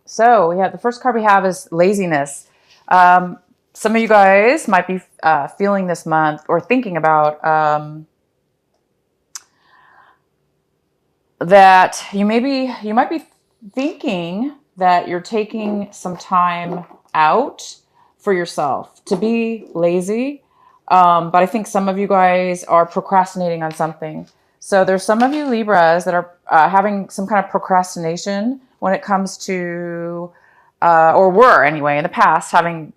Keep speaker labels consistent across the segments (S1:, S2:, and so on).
S1: So we have the first card we have is laziness. Some of you guys might be feeling this month or thinking about that you might be thinking that you're taking some time out for yourself to be lazy. But I think some of you guys are procrastinating on something. So there's some of you Libras that are having some kind of procrastination when it comes to, or were anyway in the past having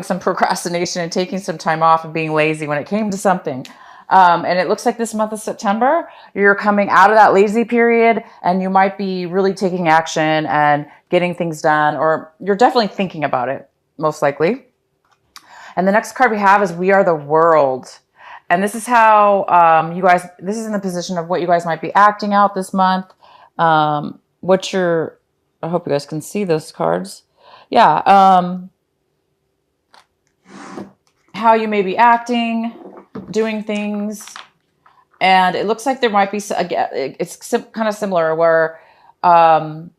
S1: some procrastination and taking some time off and being lazy when it came to something. And it looks like this month of September, you're coming out of that lazy period and you might be really taking action and getting things done, or you're definitely thinking about it, most likely. And the next card we have is We Are the World. And this is how this is in the position of what you guys might be acting out this month. I hope you guys can see those cards. Yeah. How you may be acting, doing things. And it looks like there might be, again, it's kind of similar where in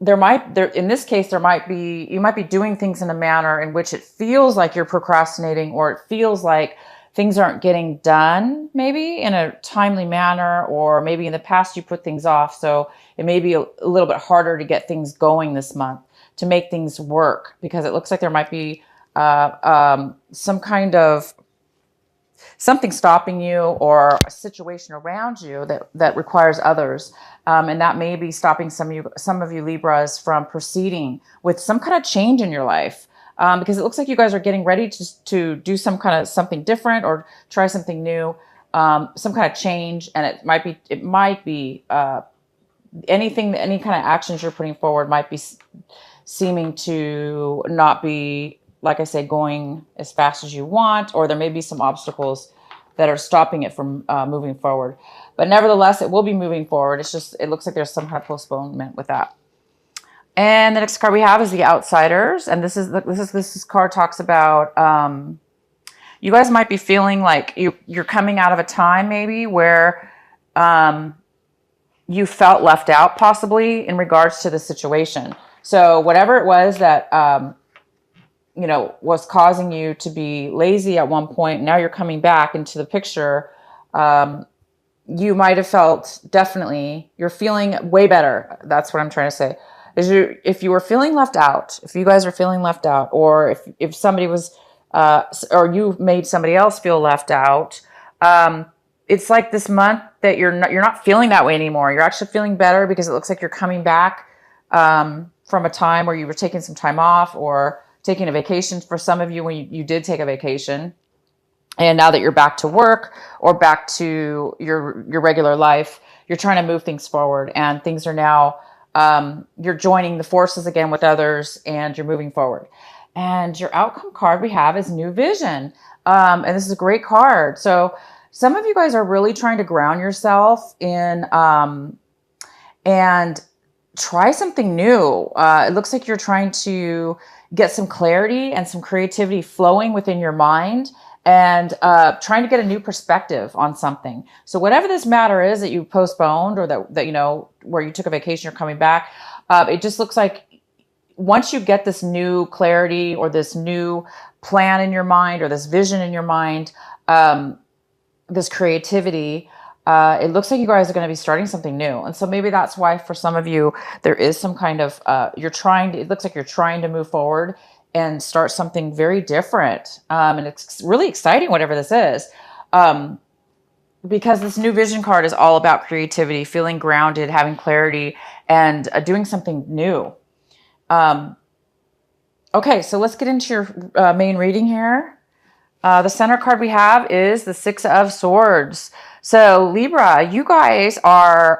S1: this case, you might be doing things in a manner in which it feels like you're procrastinating, or it feels like things aren't getting done maybe in a timely manner, or maybe in the past you put things off. So it may be a little bit harder to get things going this month, to make things work, because it looks like there might be some kind of something stopping you, or a situation around you that requires others. And that may be stopping some of you Libras from proceeding with some kind of change in your life. Because it looks like you guys are getting ready to do some kind of something different, or try something new, some kind of change. And it might be any kind of actions you're putting forward might be seeming to not be, like I say, going as fast as you want, or there may be some obstacles that are stopping it from moving forward. But nevertheless, it will be moving forward. It looks like there's some kind of postponement with that. And the next card we have is the Outsiders. And this card talks about, you guys might be feeling like you're coming out of a time maybe where you felt left out, possibly in regards to the situation. So whatever it was that, was causing you to be lazy at one point, now you're coming back into the picture. You might have felt, definitely, you're feeling way better. That's what I'm trying to say. If you were feeling left out, if you guys are feeling left out, or if somebody was, or you made somebody else feel left out, it's like this month that you're not feeling that way anymore. You're actually feeling better, because it looks like you're coming back from a time where you were taking some time off, or taking a vacation. For some of you, when you did take a vacation, and now that you're back to work or back to your regular life, you're trying to move things forward, and things are now, you're joining the forces again with others, and you're moving forward. And your outcome card we have is New Vision. And this is a great card. So some of you guys are really trying to ground yourself in, and try something new. It looks like you're trying to get some clarity and some creativity flowing within your mind, and trying to get a new perspective on something. So whatever this matter is that you postponed, or that where you took a vacation, you're coming back, it just looks like once you get this new clarity, or this new plan in your mind, or this vision in your mind, this creativity, it looks like you guys are going to be starting something new. And so maybe that's why for some of you, there is some kind of, it looks like you're trying to move forward and start something very different. And it's really exciting, whatever this is. Because this New Vision card is all about creativity, feeling grounded, having clarity, and doing something new. Okay, so let's get into your main reading here. The center card we have is the Six of Swords. So Libra, you guys are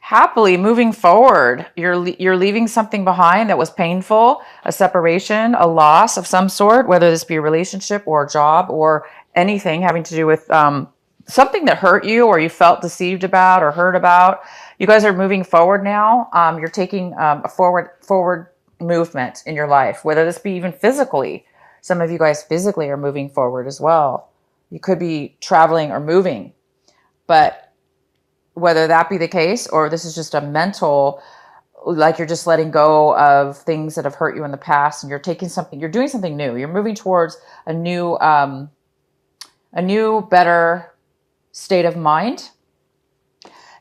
S1: happily moving forward. You're leaving something behind that was painful, a separation, a loss of some sort, whether this be a relationship or a job or anything having to do with something that hurt you, or you felt deceived about or hurt about. You guys are moving forward now. You're taking a forward movement in your life, whether this be even physically. Some of you guys physically are moving forward as well. You could be traveling or moving, but whether that be the case, or this is just a mental like you're just letting go of things that have hurt you in the past, and you're doing something new. You're moving towards a new, better state of mind.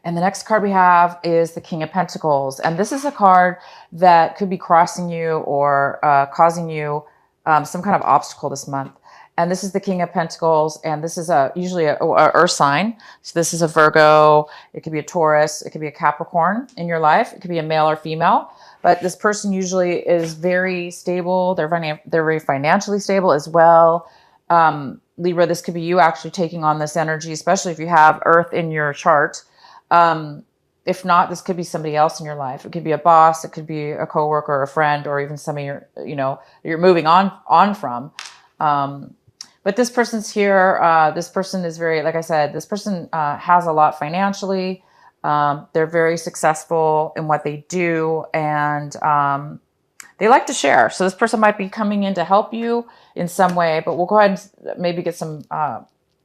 S1: And the next card we have is the King of Pentacles. And this is a card that could be crossing you or causing you some kind of obstacle this month. And this is the King of Pentacles. And this is usually a earth sign. So this is a Virgo. It could be a Taurus. It could be a Capricorn in your life. It could be a male or female. But this person usually is very stable. They're very financially stable as well. Libra, this could be you actually taking on this energy, especially if you have earth in your chart. If not, this could be somebody else in your life. It could be a boss. It could be a coworker, or a friend, or even somebody you're moving on from. But this person's here. This person is very, like I said, this person has a lot financially. They're very successful in what they do, and they like to share. So this person might be coming in to help you in some way, but we'll go ahead and maybe get some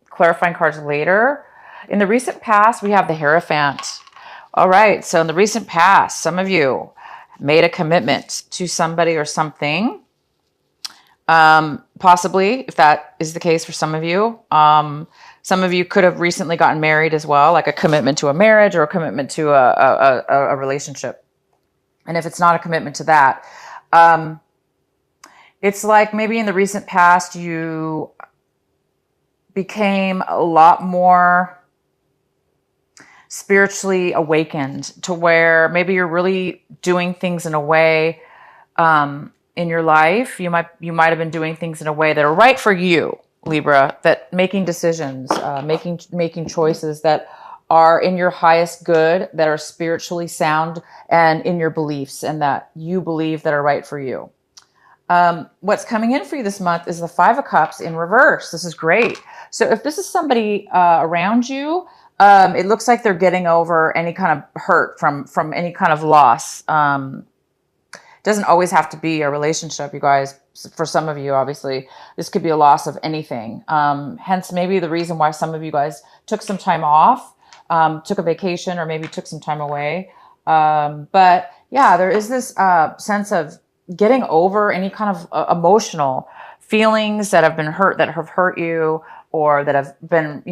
S1: clarifying cards later. In the recent past, we have the Hierophant. All right, so in the recent past, some of you made a commitment to somebody or something. Possibly, if that is the case for some of you. Some of you could have recently gotten married as well, like a commitment to a marriage or a commitment to a relationship. And if it's not a commitment to that, it's like maybe in the recent past, you became a lot more spiritually awakened to where maybe you're really doing things in a way in your life. You might have been doing things in a way that are right for you, Libra, that making decisions, making choices that are in your highest good, that are spiritually sound and in your beliefs, and that you believe that are right for you. What's coming in for you this month is the Five of Cups in reverse. This is great. So if this is somebody around you, it looks like they're getting over any kind of hurt from any kind of loss. Doesn't always have to be a relationship, you guys. For some of you, obviously, this could be a loss of anything. Hence, maybe the reason why some of you guys took some time off, took a vacation, or maybe took some time away. But yeah, there is this sense of getting over any kind of emotional feelings that have been hurt, that have hurt you, or that have been,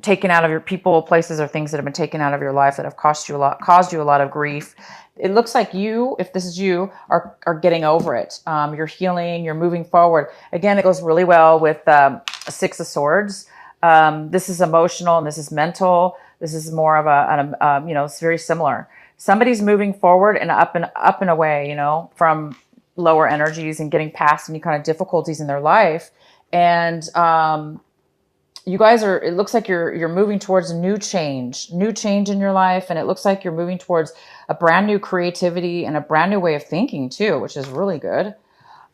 S1: taken out of your people, places, or things that have been taken out of your life that have caused you a lot of grief. It looks like you, if this is you, are getting over it. You're healing, you're moving forward. Again, it goes really well with a Six of Swords. This is emotional and this is mental. This is more of it's very similar. Somebody's moving forward and up and away, from lower energies and getting past any kind of difficulties in their life. And you guys it looks like you're moving towards a new change in your life. And it looks like you're moving towards a brand new creativity and a brand new way of thinking too, which is really good.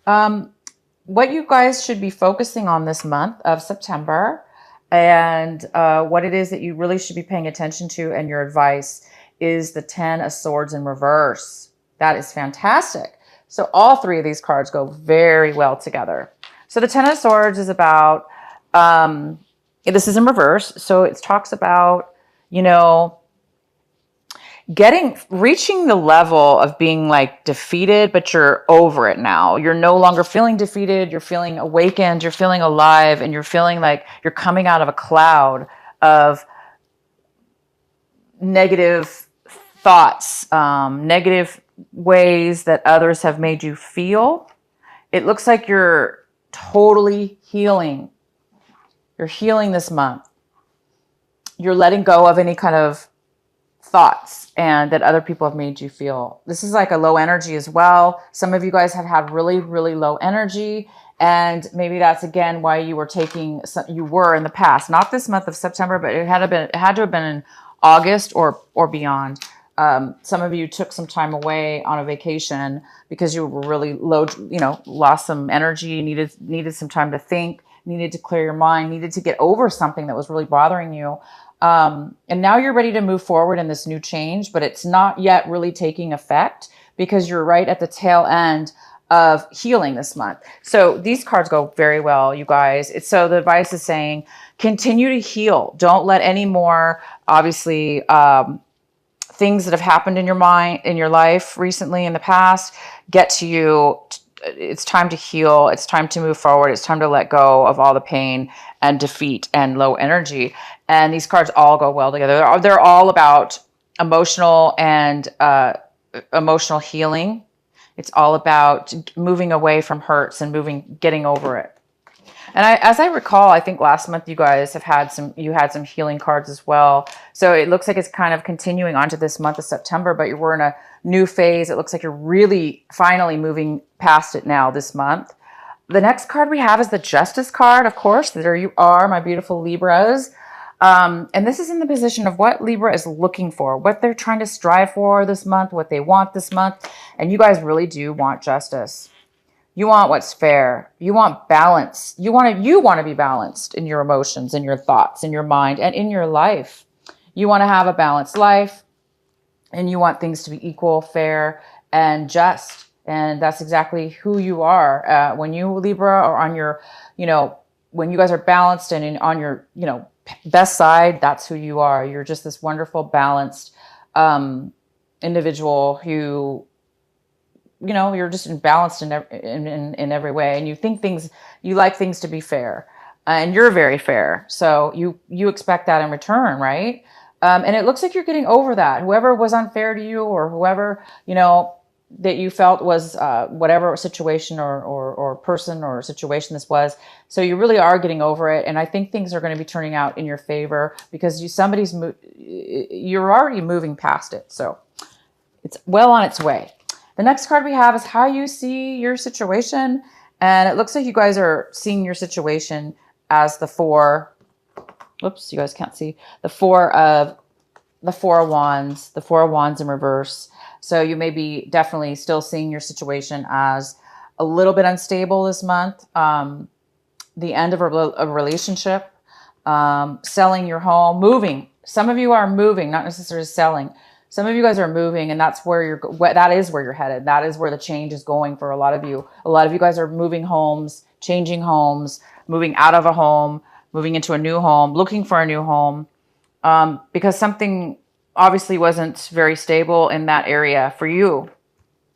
S1: What you guys should be focusing on this month of September, and what it is that you really should be paying attention to, and your advice, is the Ten of Swords in reverse. That is fantastic. So all three of these cards go very well together. So the Ten of Swords is about, this is in reverse. So it talks about, reaching the level of being like defeated, but you're over it now. You're no longer feeling defeated. You're feeling awakened. You're feeling alive, and you're feeling like you're coming out of a cloud of negative thoughts, negative ways that others have made you feel. It looks like you're totally healing. You're healing this month. You're letting go of any kind of thoughts and that other people have made you feel. This is like a low energy as well. Some of you guys have had really, really low energy, and maybe that's again why you were in the past, not this month of September, but it had to have been in August or beyond. Some of you took some time away on a vacation because you were really low, lost some energy, needed some time to think, needed to clear your mind, needed to get over something that was really bothering you. And now you're ready to move forward in this new change, but it's not yet really taking effect because you're right at the tail end of healing this month. So these cards go very well, you guys. So the advice is saying, continue to heal. Don't let any more, obviously, things that have happened in your mind, in your life recently, in the past, get to you. It's time to heal. It's time to move forward. It's time to let go of all the pain and defeat and low energy. And these cards all go well together. They're all about emotional and emotional healing. It's all about moving away from hurts and getting over it. And as I recall, I think last month you guys had some healing cards as well. So it looks like it's kind of continuing on to this month of September, but we're in a new phase. It looks like you're really finally moving past it now this month. The next card we have is the Justice card, of course. There you are, my beautiful Libras. And this is in the position of what Libra is looking for, what they're trying to strive for this month, what they want this month. And you guys really do want justice. You want what's fair. You want balance. You want to be balanced in your emotions, in your thoughts, in your mind, and in your life. You want to have a balanced life, and you want things to be equal, fair, and just. And that's exactly who you are. When you, Libra, are on your, when you guys are balanced and on your, best side, that's who you are. You're just this wonderful, balanced individual who, you're just balanced in every way, and you like things to be fair, and you're very fair. So you expect that in return, right? And it looks like you're getting over that. Whoever was unfair to you, or whoever, that you felt was whatever situation or person or situation this was. So you really are getting over it. And I think things are going to be turning out in your favor because you're already moving past it. So it's well on its way. The next card we have is how you see your situation. And it looks like you guys are seeing your situation as the four. Oops, you guys can't see. The four of wands. The four of wands in reverse. So you may be definitely still seeing your situation as a little bit unstable this month. The end of a relationship. Selling your home. Moving. Some of you are moving, not necessarily selling. Some of you guys are moving, and that is where you're headed. That is where the change is going for a lot of you. A lot of you guys are moving homes, changing homes, moving out of a home, moving into a new home, looking for a new home, because something obviously wasn't very stable in that area for you.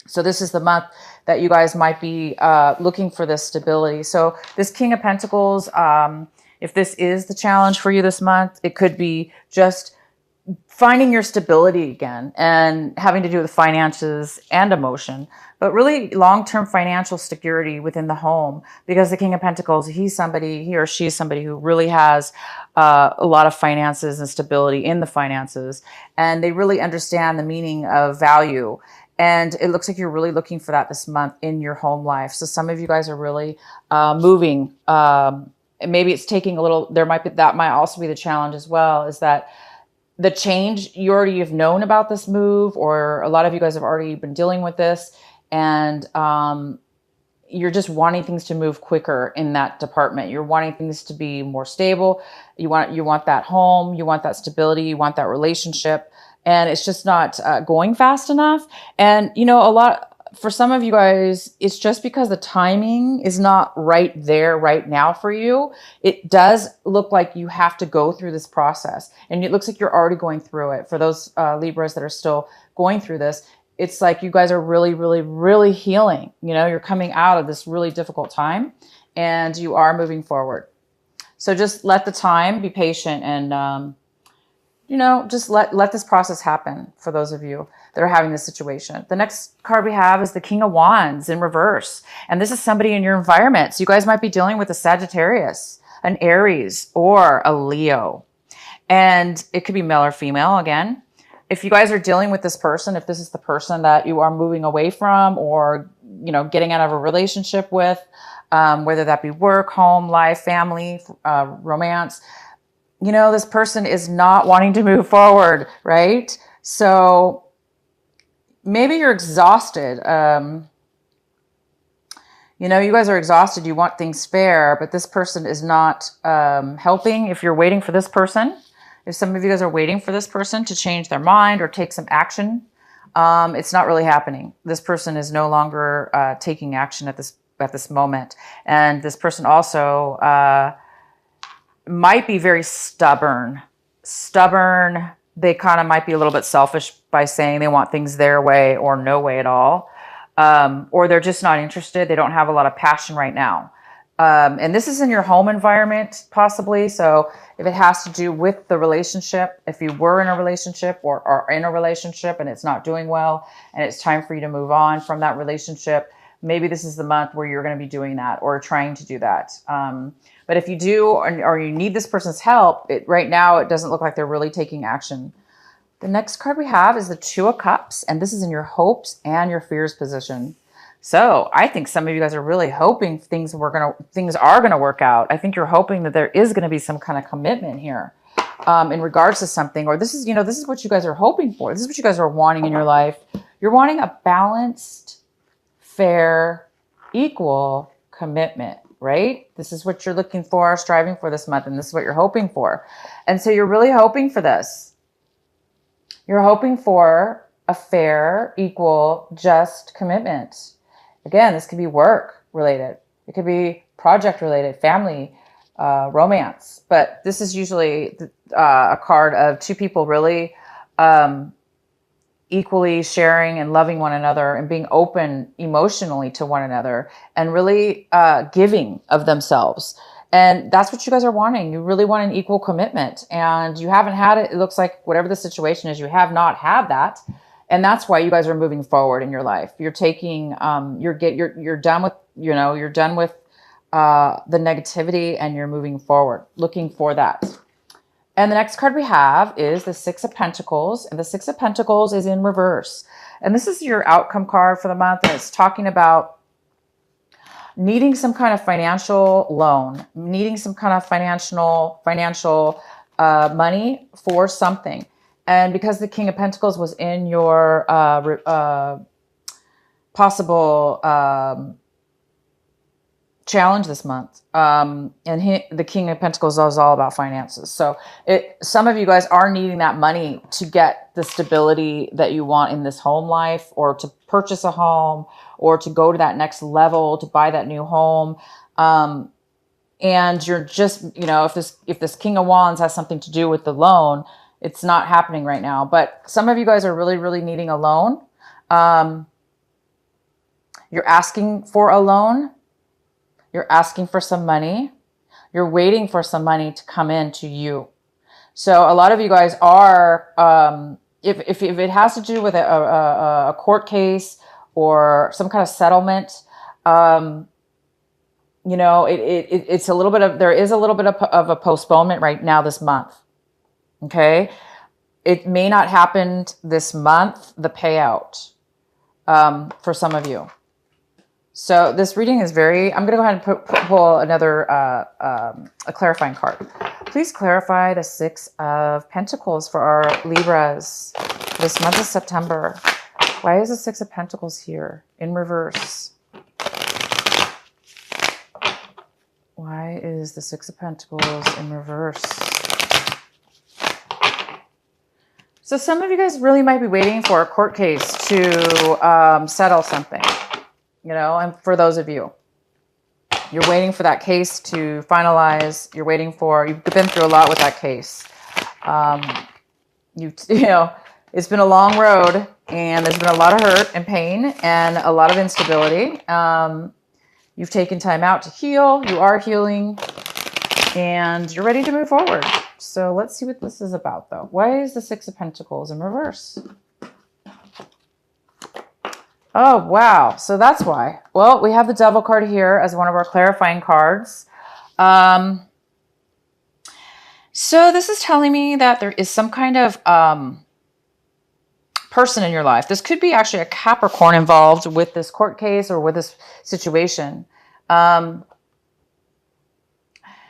S1: So this is the month that you guys might be looking for this stability. So this King of Pentacles, if this is the challenge for you this month, it could be just finding your stability again and having to do with finances and emotion, but really long-term financial security within the home, because the King of Pentacles, he or she is somebody who really has a lot of finances and stability in the finances, and they really understand the meaning of value. And it looks like you're really looking for that this month in your home life. So some of you guys are really moving. And maybe it's taking a little, that might also be the challenge as well, is that the change, you already have known about this move, or a lot of you guys have already been dealing with this, and you're just wanting things to move quicker in that department. You're wanting things to be more stable. You want that home, you want that stability, you want that relationship, and it's just not going fast enough. And for some of you guys, it's just because the timing is not right there right now for you. It does look like you have to go through this process, and it looks like you're already going through it. For those Libras that are still going through this, it's like you guys are really, really, really healing. You're coming out of this really difficult time, and you are moving forward. So just let the time, be patient, and just let this process happen for those of you that are having this situation. The next card we have is the King of Wands in reverse. And this is somebody in your environment. So you guys might be dealing with a Sagittarius, an Aries, or a Leo. And it could be male or female again. If you guys are dealing with this person, if this is the person that you are moving away from, or, getting out of a relationship with, whether that be work, home, life, family, romance, this person is not wanting to move forward, right? So maybe you're exhausted. You guys are exhausted. You want things fair, but this person is not helping. If you're waiting for this person, if some of you guys are waiting for this person to change their mind or take some action, it's not really happening. This person is no longer taking action at this moment. And this person also might be very stubborn, they kind of might be a little bit selfish by saying they want things their way or no way at all. Or they're just not interested. They don't have a lot of passion right now. And this is in your home environment, possibly. So if it has to do with the relationship, if you were in a relationship or are in a relationship and it's not doing well and it's time for you to move on from that relationship, maybe this is the month where you're going to be doing that or trying to do that. But if you do, or you need this person's help, right now it doesn't look like they're really taking action. The next card we have is the Two of Cups, and this is in your hopes and your fears position. So I think some of you guys are really hoping things are gonna work out. I think you're hoping that there is gonna be some kind of commitment here in regards to something, or this is what you guys are hoping for. This is what you guys are wanting in your life. You're wanting a balanced, fair, equal commitment, right? This is what you're looking for, striving for this month, and this is what you're hoping for. And so you're really hoping for this. You're hoping for a fair, equal, just commitment. Again, this could be work related. It could be project related, family, romance. But this is usually a card of two people really equally sharing and loving one another and being open emotionally to one another and really giving of themselves. And that's what you guys are wanting. You really want an equal commitment, and you haven't had it. It looks like whatever the situation is, you have not had that. And that's why you guys are moving forward in your life. You're taking, you're done with, you're done with the negativity, and you're moving forward, looking for that. And the next card we have is the Six of Pentacles, and the Six of Pentacles is in reverse. And this is your outcome card for the month, and it's talking about needing some kind of financial loan, needing some kind of financial money for something. And because the King of Pentacles was in your possible challenge this month, and the King of Pentacles is all about finances. So some of you guys are needing that money to get the stability that you want in this home life, or to purchase a home, or to go to that next level, to buy that new home. And you're just, if this King of Wands has something to do with the loan, it's not happening right now. But some of you guys are really, really needing a loan. You're asking for a loan. You're asking for some money. You're waiting for some money to come in to you. So a lot of you guys are, if it has to do with a court case or some kind of settlement, it's a little bit of, there is a little bit of a postponement right now this month. Okay. It may not happen this month, the payout, for some of you. So this reading is I'm going to go ahead and pull another, a clarifying card. Please clarify the Six of Pentacles for our Libras this month of September. Why is the Six of Pentacles here in reverse? Why is the Six of Pentacles in reverse? So some of you guys really might be waiting for a court case to settle something. And for those of you, you're waiting for that case to finalize. You've been through a lot with that case. It's been a long road, and there's been a lot of hurt and pain and a lot of instability. You've taken time out to heal. You are healing, and you're ready to move forward. So let's see what this is about, though. Why is the Six of Pentacles in reverse? Oh, wow. So that's why. Well, we have the Devil card here as one of our clarifying cards. So this is telling me that there is some kind of person in your life. This could be actually a Capricorn involved with this court case or with this situation.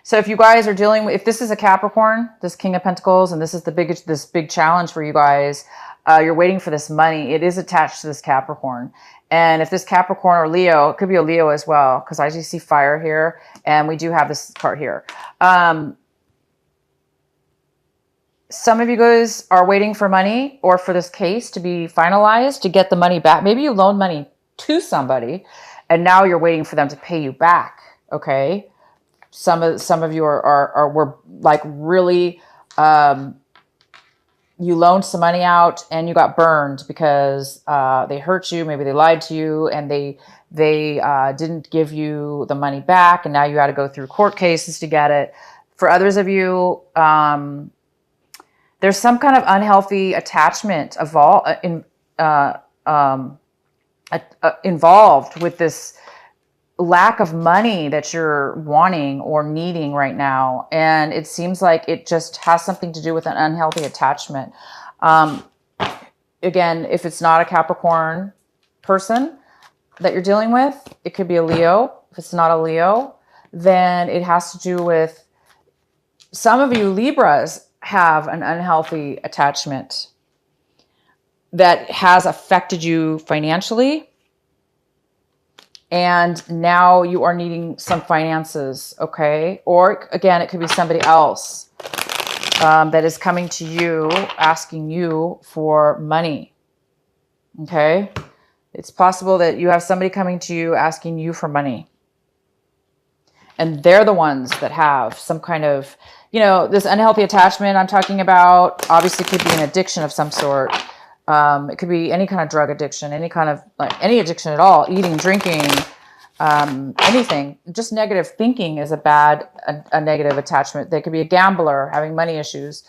S1: So if you guys are dealing with, if this is a Capricorn, this King of Pentacles, and this is this big challenge for you guys, you're waiting for this money. It is attached to this Capricorn. And if this Capricorn or Leo, it could be a Leo as well, because I just see fire here, and we do have this card here. Some of you guys are waiting for money or for this case to be finalized to get the money back. Maybe you loaned money to somebody, and now you're waiting for them to pay you back. Okay. Some of you were like really, you loaned some money out and you got burned because they hurt you. Maybe they lied to you and they didn't give you the money back, and now you got to go through court cases to get it. For others of you, there's some kind of unhealthy attachment involved with this lack of money that you're wanting or needing right now. And it seems like it just has something to do with an unhealthy attachment. Again, if it's not a Capricorn person that you're dealing with, it could be a Leo. If it's not a Leo, then it has to do with, some of you Libras have an unhealthy attachment that has affected you financially. And now you are needing some finances, okay? Or again, it could be somebody else that is coming to you, asking you for money, okay? It's possible that you have somebody coming to you asking you for money. And they're the ones that have some kind of, this unhealthy attachment I'm talking about, obviously could be an addiction of some sort. It could be any kind of drug addiction, any kind of, any addiction at all, eating, drinking, anything. Just negative thinking is a negative attachment. They could be a gambler, having money issues.